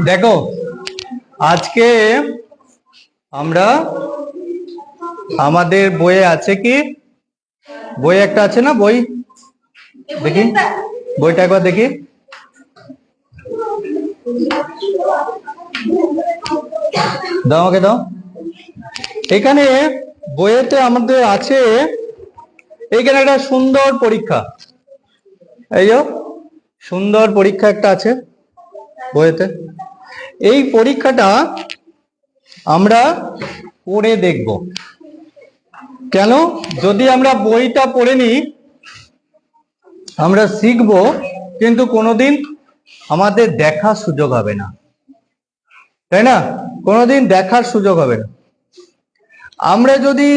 দেখো আজকে আমরা আমাদের বইয়ে আছে কি, বই একটা আছে না, বই দেখি, বইটা একবার দেখি। দাও আমাকে দাও। এখানে বইয়েতে আমাদের আছে, এইখানে একটা সুন্দর পরীক্ষা, এই যে সুন্দর পরীক্ষা একটা আছে বইয়েতে। এই পরীক্ষাটা আমরা পড়ে দেখব। কেন? যদি আমরা বইটা পড়ে নিই আমরা শিখব, কিন্তু কোনোদিন আমাদের দেখার সুযোগ হবে না, তাই না? কোনোদিন দেখার সুযোগ হবে না। আমরা যদি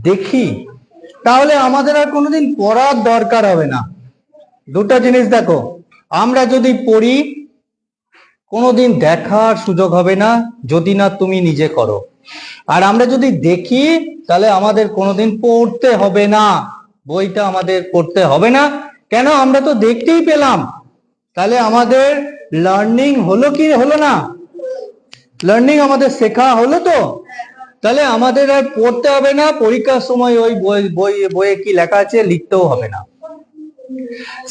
দেখি তাহলে আমাদের আর কোনোদিন পড়ার দরকার হবে না। দুটো জিনিস দেখো, আমরা যদি পড়ি কোনোদিন দেখার সুযোগ হবে না যদি না তুমি নিজে করো। আর আমরা যদি দেখি তাহলে আমাদের কোনোদিন পড়তে হবে না, বইটা আমাদের পড়তে হবে না। কেন? আমরা তো দেখতেই পেলাম। তাহলে আমাদের লার্নিং হলো কি হলো না? লার্নিং আমাদের শেখা হলো তো। তাহলে আমাদের আর পড়তে হবে না, পরীক্ষার সময় ওই বইয়ে কি লেখা আছে লিখতেও হবে না।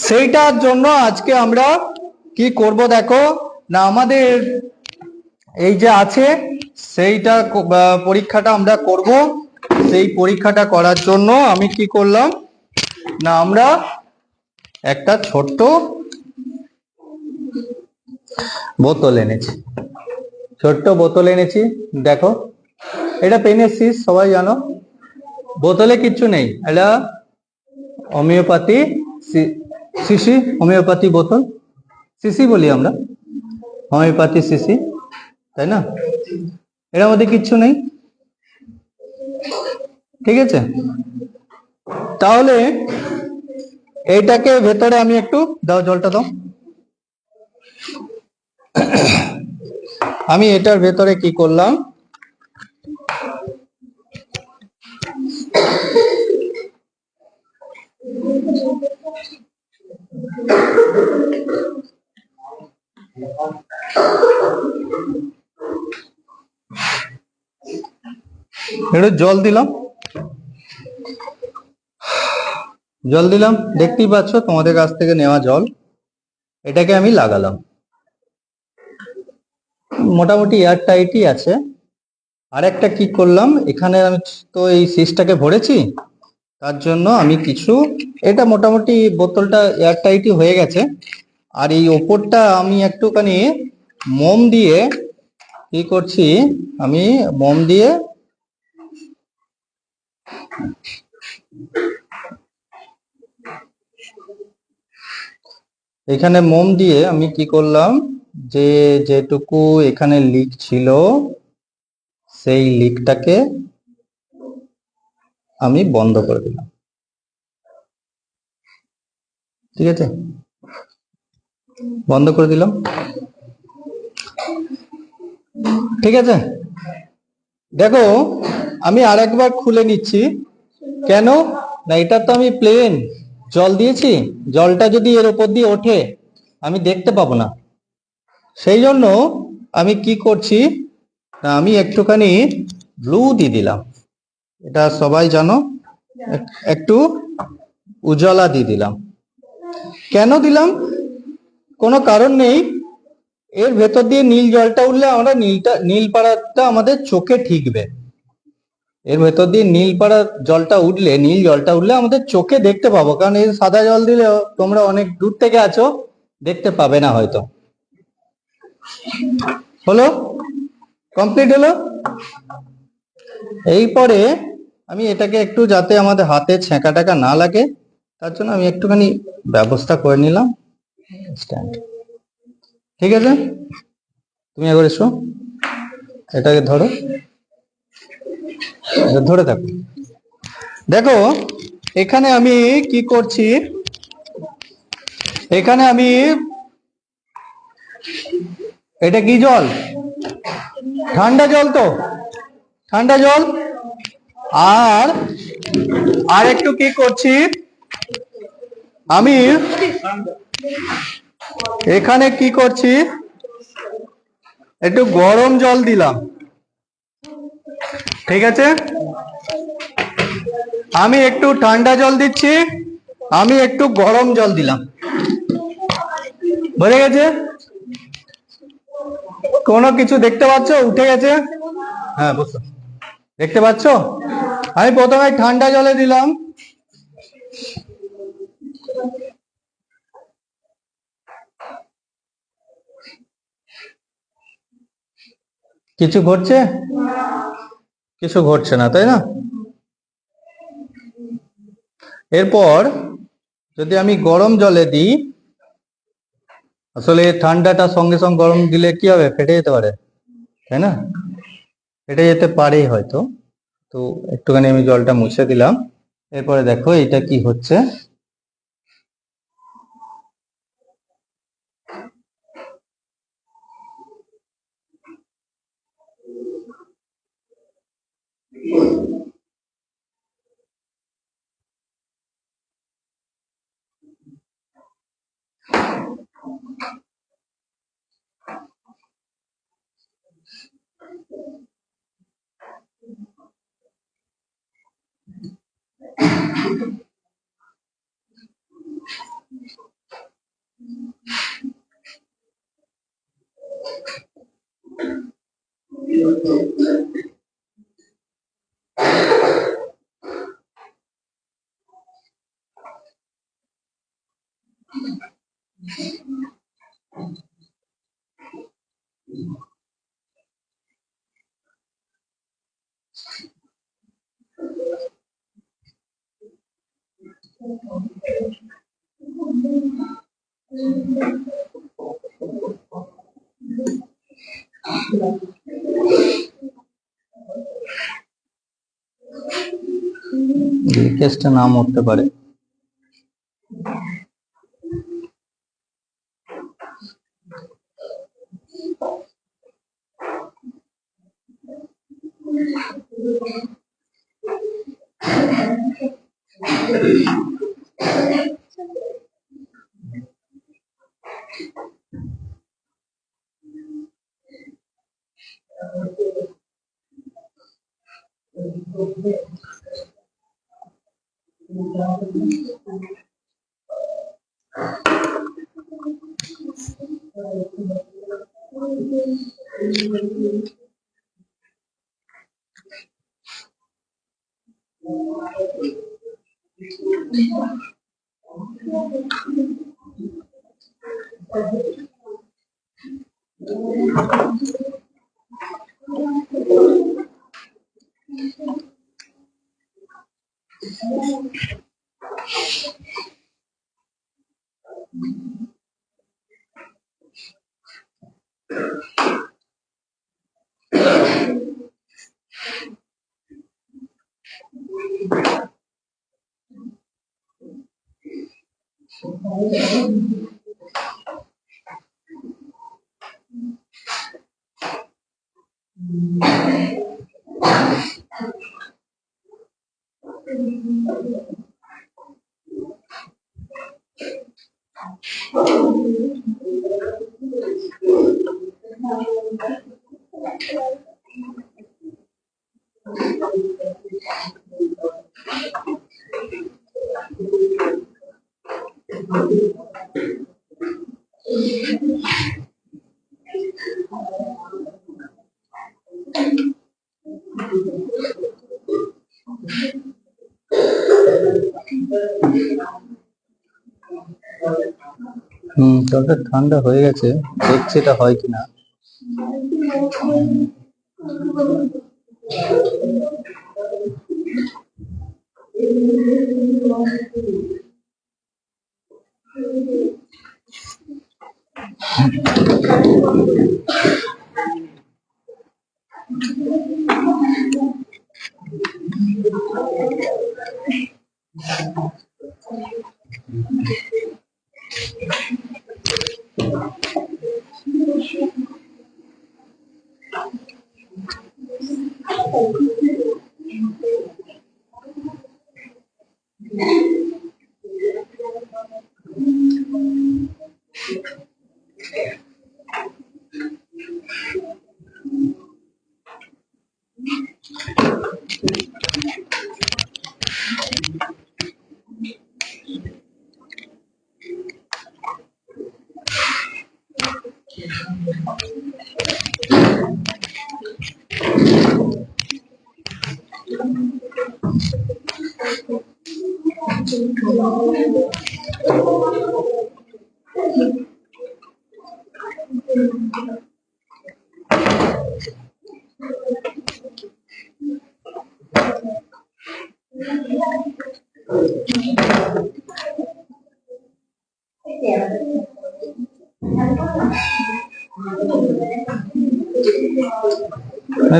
সেইটার জন্য আজকে আমরা কি করব দেখো না, আমাদের এই যে আছে সেইটা পরীক্ষাটা আমরা করব। সেই পরীক্ষাটা করার জন্য আমি কি করলাম না, আমরা একটা ছোট্ট বোতল এনেছি, ছোট্ট বোতল এনেছি। দেখো এটা পেনের শীষ, সবাই জানো। বোতলে কিচ্ছু নেই, এটা হোমিওপ্যাথি শিশি, হোমিওপ্যাথি বোতল, শিশি বলি আমরা, হোমিওপ্যাথি শিশি, তাই না? এর মধ্যে কিচ্ছু নেই, ঠিক আছে? তাহলে এইটাকে ভেতরে আমি একটু দাও, জলটা দাও। আমি এটার ভেতরে কি করলাম, একটু জল দিলাম, জল দিলাম, দেখতেই পাচ্ছ তোমাদের কাছ থেকে নেওয়া জল। এটাকে আমি লাগালাম, মোটামুটি এয়ার টাইটই আছে। আর একটা কি করলাম, এখানে আমি তো এই শীষটাকে ভরেছি, তার জন্য আমি কিছু, এটা মোটামুটি বোতলটা এয়ার টাইটই হয়ে গেছে। আর এই ওপরটা আমি একটুখানি মোম দিয়ে কি করছি, আমি মোম দিয়ে এখানে মোম দিয়ে আমি কি করলাম, যে যেটুকু এখানে লিক ছিল সেই লিকটাকে আমি বন্ধ করে দিলাম, ঠিক আছে? বন্ধ করে দিলাম, ঠিক আছে? দেখো আমি আরেকবার খুলে নিচ্ছি। কেন না, এটা তো আমি প্লেন জল দিয়েছি, জলটা যদি এর উপর দিয়ে ওঠে আমি দেখতে পাবো না। সেই জন্য আমি কি করছি না, আমি একটুখানি ব্লু দিয়ে দিলাম, এটা সবাই জানো, একটু উজালা দিয়ে দিলাম। কেন দিলাম? কোনো কারণ নেই। এর ভেতর দিয়ে নীল জলটা উঠলে আমরা নীল পাড়াটা আমাদের চোখে ঠিকবে। এর ভেতর দিয়ে নীল জলটা উঠলে আমাদের চোখে দেখতে পাবো। কারণ এই সাদা জল দিলেও তোমরা অনেক দূর থেকে আছো, দেখতে পাবে না হয়তো। হলো, কমপ্লিট হলো। এরপরে আমি এটাকে একটু, যাতে আমাদের হাতে ছ্যাঁকা টাকা না লাগে তার জন্য আমি একটুখানি ব্যবস্থা করে নিলাম স্ট্যান্ড, ঠিক আছে? তুমি একবার এসো, এটাকে ধরো, ধরে থাকো। দেখো এখানে আমি কি করছি, এখানে আমি, এটা কি জল? ঠান্ডা জল তো, ঠান্ডা জল। আর আর একটু কি করছি, আমি এখানে কি করছি, একটু গরম জল দিলাম, ঠিক আছে। আমি একটু ঠান্ডা জল দিচ্ছি, আমি একটু গরম জল দিলাম, বুঝে গেছে? কোনো কিছু দেখতে পাচ্ছ উঠে গেছে? হ্যাঁ বুঝছো, দেখতে পাচ্ছ? আমি প্রথমে ঠান্ডা জলে দিলাম, কিছু ঘটছে? কিছু ঘটছে না, তাই না? এরপর যদি আমি গরম জলে দিই, আসলে ঠান্ডাটা সঙ্গে সঙ্গে গরম দিলে কি হবে, ফেটে যেতে পারে, তাই না? ফেটে যেতে পারেই হয়তো। তো একটুখানি আমি জলটা মুছে দিলাম। এরপরে দেখো এটা কি হচ্ছে। লিকেজটা নাম উঠতে পারে। জলটা ঠান্ডা হয়ে গেছে, দেখছি এটা হয় কিনা।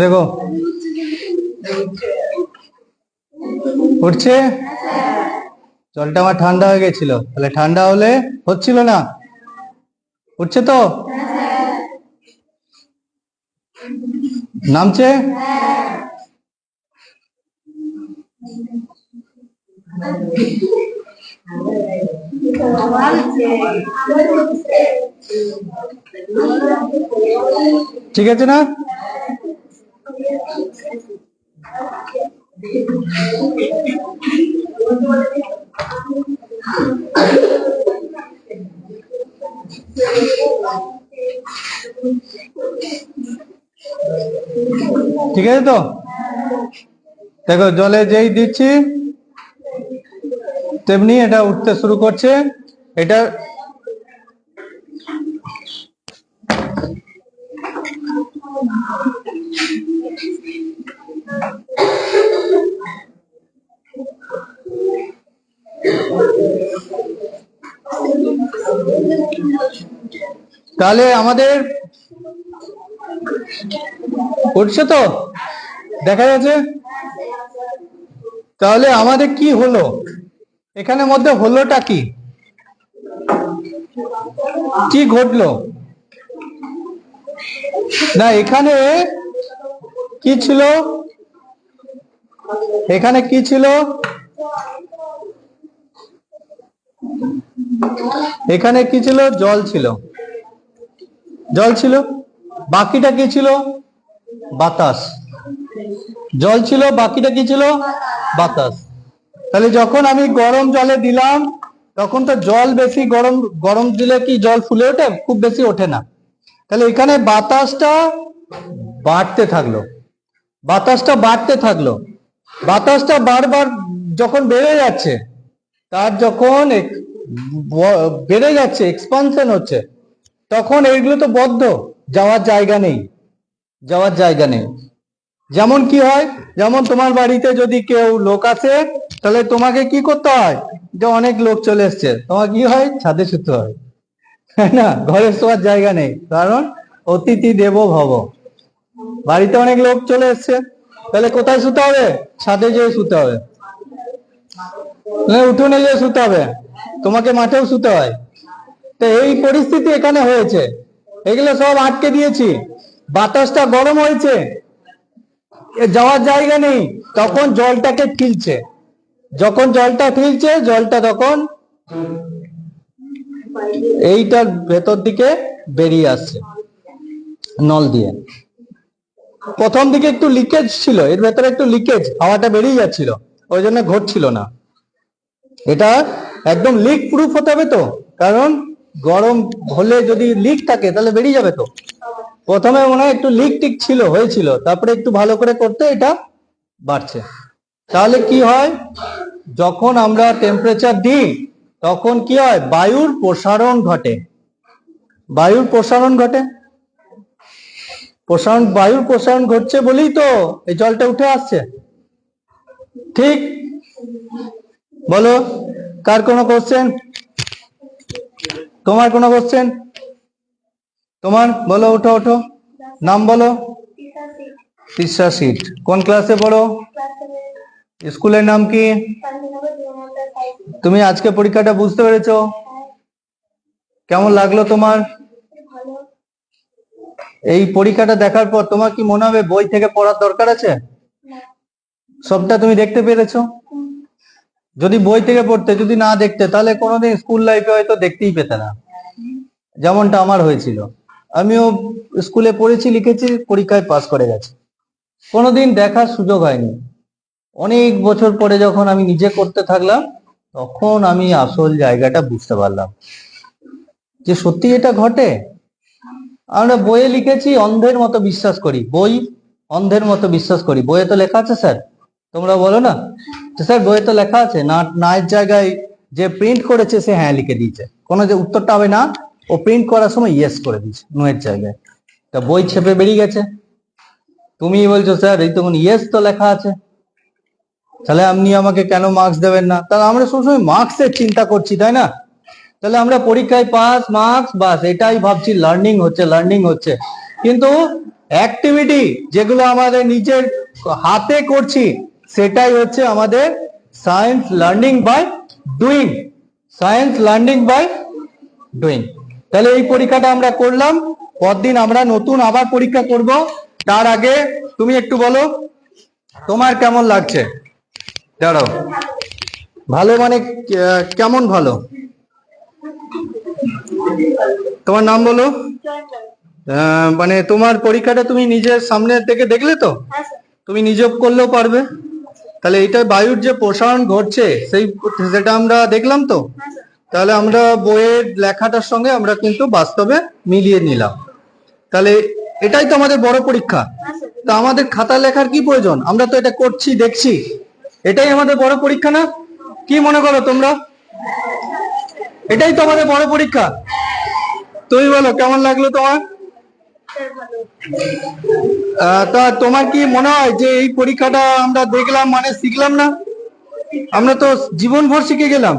দেখো উঠছে, জলটা আমার ঠান্ডা হয়ে গেছিল, তাহলে ঠান্ডা হলে হচ্ছিল না, উঠছে তো, নামছে। ঠিক আছে না? ঠিক আছে তো? দেখো জলে যেই দিচ্ছি তেমনি এটা উঠতে শুরু করছে। এটা তাহলে আমাদের উঠছে তো, দেখা যাচ্ছে। তাহলে আমাদের কি হলো এখানে মধ্যে, হলোটা কি, কি ঘটলো না? এখানে কি ছিল, এখানে কি ছিল, এখানে কি ছিল, জল ছিল, জল ছিল। বাকিটা কি ছিল, বাতাস। জল ছিল, বাকিটা কি ছিল, বাতাস। তাহলে যখন আমি গরম জলে দিলাম তখন তো জল বেশি গরম, গরম দিলে কি জল ফুলে ওঠে? খুব বেশি ওঠে না। তাহলে এখানে বাতাসটা বাড়তে থাকলো, বাতাসটা বাড়তে থাকলো। বাতাসটা বারবার যখন বেড়ে যাচ্ছে, তার যখন বেড়ে যাচ্ছে, এক্সপানশন হচ্ছে, তখন এইগুলো তো বদ্ধ, যাওয়ার জায়গা নেই, যাওয়ার জায়গা নেই। যেমন কি হয়, যেমন তোমার বাড়িতে যদি কেউ লোক আসে, তাহলে তোমাকে কি করতে হয়, যে অনেক লোক চলে এসছে, তোমার কি হয়, ছাদে শুতে হয়, তাই না? ঘরে শোয়ার জায়গা নেই, কারণ অতিথি দেবো ভব। বাড়িতে অনেক লোক চলে এসছে, তাহলে কোথায় শুতে হবে, ছাদে যেয়ে শুতে হবে, উঠোনে যেয়ে শুতে হবে, তোমাকে মাঠেও শুতে হয়। তো এই পরিস্থিতি এখানে হয়েছে, এগুলো সব আটকে দিয়েছি, বাতাসটা গরম হয়েছে, যাওয়ার জায়গা নেই, তখন জলটাকে ঠেলছে, যখন জলটা ঠেলছে, জলটা তখন এইটার ভেতর দিকে বেরিয়ে আসছে নল দিয়ে। প্রথম দিকে একটু লিকেজ ছিল, এর ভেতরে একটু লিকেজ, হাওয়াটা বেরিয়ে যাচ্ছিল, ওই জন্য ঘটছিল না। এটা একদম লিক প্রুফ হতে হবে তো, কারণ গরম হলে যদি লিক থাকে তাহলে বেরিয়ে যাবে তো। প্রথমে মনে হয় একটু লিক টিক ছিল, হয়েছিল, তারপরে একটু ভালো করে করতে এটা বাড়ছে। তাহলে কি হয়, যখন আমরা টেম্পারেচার দিই তখন কি হয়, বায়ুর প্রসারণ ঘটে, বায়ুর প্রসারণ ঘটে, প্রসারণ, বায়ুর প্রসারণ ঘটছে বলেই তো এই জলটা উঠে আসছে। ঠিক বলো, কার কোনো কোশ্চেন, তোমার কোনো কোশ্চেন, তোমার বলো, ওঠো ওঠো, নাম বলো। তিশা সিট, কোন ক্লাসে পড়ো, স্কুলের নাম কি? তুমি আজকে পরীক্ষাটা বুঝতে পেরেছো? কেমন লাগলো তোমার? এই পরীক্ষাটা দেখার পর তোমার কি মনে হবে বই থেকে পড়ার দরকার আছে? সবটা তুমি দেখতে পেরেছো? যদি বই থেকে পড়তে, যদি না দেখতে, তাহলে কোনোদিন স্কুল লাইফে হয়তো দেখতেই পেতে না, যেমনটা আমার হয়েছিল। আমিও স্কুলে পড়েছি, লিখেছি, পরীক্ষায় পাস করে গেছি, কোনোদিন দেখার সুযোগ হয়নি। অনেক বছর পরে যখন আমি নিজে করতে থাকলাম, তখন আমি আসল জায়গাটা বুঝতে পারলাম যে সত্যি এটা ঘটে। আমরা বইয়ে লিখেছি, অন্ধের মতো বিশ্বাস করি, বই অন্ধের মতো বিশ্বাস করি, বইয়ে তো লেখা আছে স্যার, তোমরা বলো না, তো স্যার বইয়ে তো লেখা আছে না, নায়ের জায়গায় যে প্রিন্ট করেছে সে হ্যাঁ লিখে দিয়েছে, কোনো যে উত্তরটা হবে না ও প্রিন্ট করার সময় ইয়েস করে দিয়েছে নোয়ের জায়গায়, তা বই ছেপে বেরিয়ে গেছে। তুমি বলছো স্যার এই তখন ইয়েস তো লেখা আছে, তাহলে আপনি আমাকে কেন মার্কস দেবেন না? তাহলে আমরা সবসময় মার্কসের চিন্তা করছি, তাই না? তাহলে আমরা পরীক্ষায় পাস মার্কস বাস এটাই ভাবছি, লার্নিং হচ্ছে লার্নিং হচ্ছে, কিন্তু অ্যাক্টিভিটি যেগুলো আমাদের নিজের হাতে করছি সেটাই হচ্ছে আমাদের science learning by doing, science learning by doing. তাহলে এই পরীক্ষাটা আমরা করলাম, পরদিন আমরা নতুন আবার পরীক্ষা করব। তার আগে তুমি একটু বলো তোমার কেমন লাগছে? দাঁড়াও, ভালো মানে কেমন ভালো? তোমার নাম বলো। মানে তোমার পরীক্ষাটা তুমি নিজের সামনে থেকে দেখলে তো? তুমি নিজে করলেও পারবে? তাহলে এটা বায়ুর যে প্রসারণ ঘটছে সেটা আমরা দেখলাম তো, তাহলে আমরা বইয়ের লেখাটার সঙ্গে আমরা কিন্তু বাস্তবে মিলিয়ে নিলাম। তাহলে এটাই তো আমাদের বড় পরীক্ষা, তো আমাদের খাতা লেখার কি প্রয়োজন? আমরা তো এটা করছি দেখছি, এটাই আমাদের বড় পরীক্ষা না? কি মনে করো তোমরা? এটাই তো আমাদের বড় পরীক্ষা। তুমি বলো কেমন লাগলো তোমার? তা তোমার কি মনে হয় যে এই পরীক্ষাটা আমরা দেখলাম মানে শিখলাম না? আমরা তো জীবনভর শিখে গেলাম।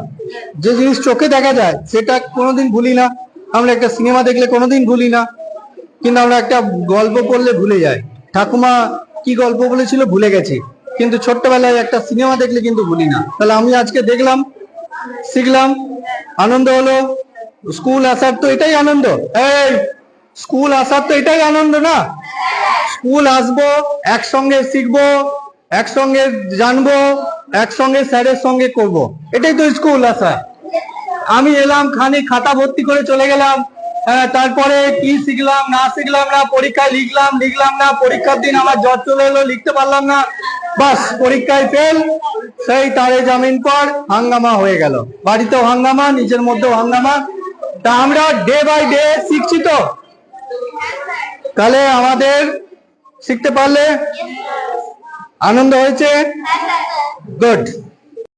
যে জিনিস চোখে দেখা যায় সেটা কোনোদিন ভুলি না, আমরা একটা সিনেমা দেখলে কোনোদিন ভুলি না, কিন্তু আমরা একটা গল্প পড়লে ভুলে যাই। ঠাকুমা কি গল্প বলেছিল ভুলে গেছি, কিন্তু ছোট্টবেলায় একটা সিনেমা দেখলে কিন্তু ভুলি না। তাহলে আমি আজকে দেখলাম, শিখলাম, আনন্দ হলো। স্কুল আসার তো এটাই আনন্দ, এই স্কুল আসার তো এটাই আনন্দ না? স্কুল আসবো, একসঙ্গে শিখবো, একসঙ্গে জানবো, একসঙ্গে স্যারের সঙ্গে করব, এটাই তো স্কুল আসা। আমি এলাম খানি খাতা ভর্তি করে চলে গেলাম, তারপরে কি শিখলাম না শিখলাম না, পরীক্ষায় লিখলাম লিখলাম না, পরীক্ষার দিন আমার জ্বর চলে এলো, লিখতে পারলাম না, বাস পরীক্ষায় ফেল, সেই তারে জামিন পর হাঙ্গামা হয়ে গেল, বাড়িতেও হাঙ্গামা, নিজের মধ্যেও হাঙ্গামা। তা আমরা ডে বাই ডে শিখছি তো, তাহলে আমাদের শিখতে পারলে আনন্দ হয়েছে? গুড।